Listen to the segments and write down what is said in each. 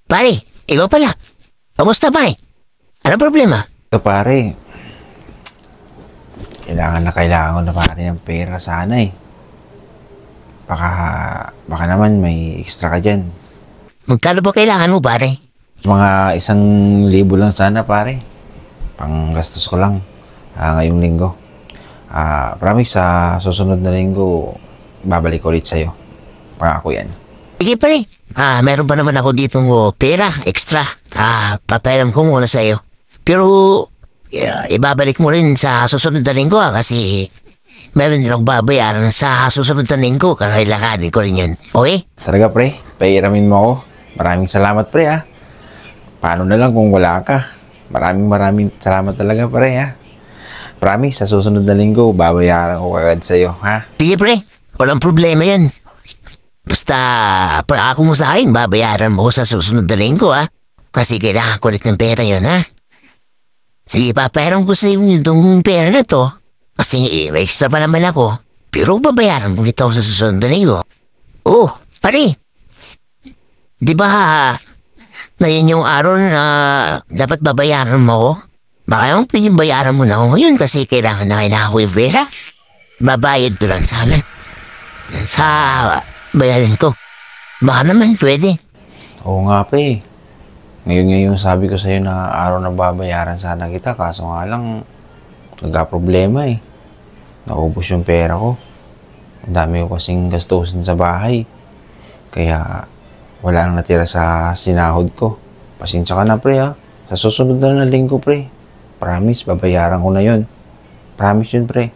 Pare, ikaw pala. Kamusta pare? Ano problema? Ito pare, kailangan ko na pare ng pera sana eh. Baka, baka naman may extra ka dyan. Magkano ba kailangan mo pare? Mga 1,000 lang sana pare. Panggastos ko lang ngayong linggo. Promise sa susunod na linggo, babalik ko ulit sa'yo. Pangako yan. Sige pare. Meron pa naman ako dito pera, extra. Papairam ko muna sa'yo. Pero, ibabalik mo rin sa susunod na linggo kasi meron din akong babayaran sa susunod na linggo. Kailanganin ko rin yun. Okay? Talaga pre, pairamin mo ako. Maraming salamat pre ha. Paano na lang kung wala ka? Maraming salamat talaga pre ha. Promise, sa susunod na linggo, babayaran ko agad sa'yo ha. Sige pre, walang problema yan. Basta, ako mo sa akin, babayaran mo sa susunod na linggo ha. Kasi kailangan ko rin ng pera yun ha. Sige, papayaran ko sa inyo itong pera na to. Kasi extra pa naman ako. Pero babayaran mo nito sa susunod na linggo. Oh, pare. Di ba ngayon yung araw na dapat babayaran mo ko? Baka yung pinibayaran mo na ako ngayon kasi kailangan ko yung pera. Babayad ko lang sana. Sa bayarin ko. Baka naman pwede. Oo nga pre. Ngayon sabi ko sa'yo na araw na babayaran sana kita. Kaso nga lang, nagka-problema eh. Naubos yung pera ko. Ang dami ko kasing gastusin sa bahay. Kaya wala nang natira sa sinahod ko. Pasensya ka na pre ha. Sa susunod na linggo pre. Promise, babayaran ko na yun. Promise yun pre.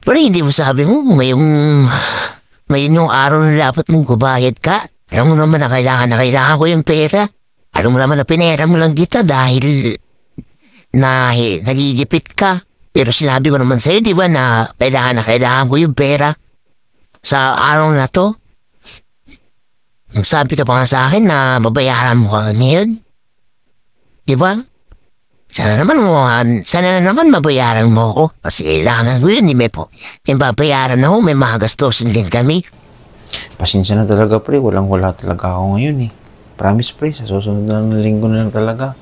Pero hindi mo sabi mo, ngayon yung araw na dapat mong kubayad ka. Alam mo naman na kailangan ko yung pera. Alam mo naman na pinera mo lang kita dahil nagigipit ka. Pero sinabi ko naman sa'yo, di ba, na kailangan ko yung pera sa araw na to. Nagsabi ka pa nga sa akin na babayaran mo ka ngayon. Di ba? Sana naman mabayaran mo ako. Kasi kailangan ko yun, di ba po? Yung babayaran ako, may mga gastusin din kami. Pasensya na talaga pre, wala talaga ako ngayon eh. Promise pre, sa susunod na linggo na lang talaga.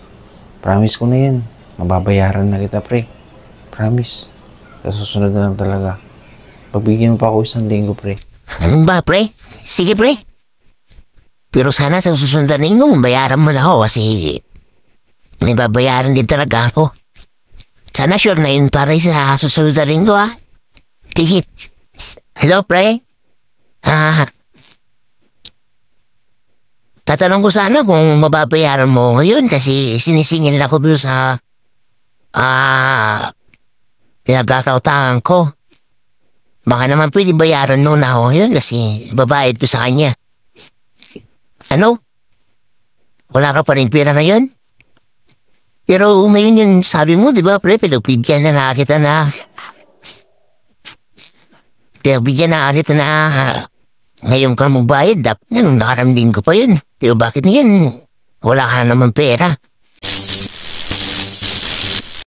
Promise ko na yan, mababayaran na kita pre. Promise, sa susunod na lang talaga. Pagbigyan mo pa ako 1 linggo pre. Anong ba pre? Sige pre. Pero sana sa susunod na linggo, mabayaran mo na ako kasi may babayaran din talaga ako. Sana sure na yun pare sa susunod na linggo ha. Sige. Hello pre? Tatanong ko sana kung mababayaran mo ngayon kasi sinisingil ako doon sa pinagkakautangan ko. Baka naman pwede bayaran mo na ako ngayon kasi babayad ko sa kanya. Ano? Wala ka pa rin pera na yun? Pero ngayon yun sabi mo, di ba pre, pinagbigyan na kita na ngayon ka magbayad, nung nakaramding ko pa yun. Pero bakit ngayon, wala ka na naman pera?